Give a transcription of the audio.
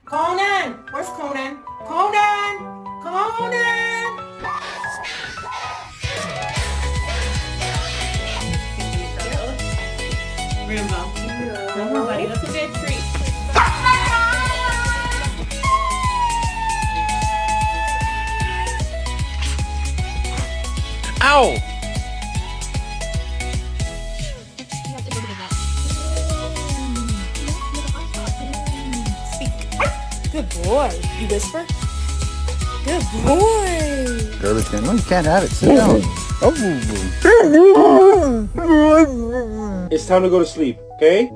Conan! Where's Conan? Conan! Conan! Rambo. No, buddy, that's a good treat. Ow! Good boy. You whisper? Good boy. Garbage can. No, you can't have it. Sit down. It's time to go to sleep, okay?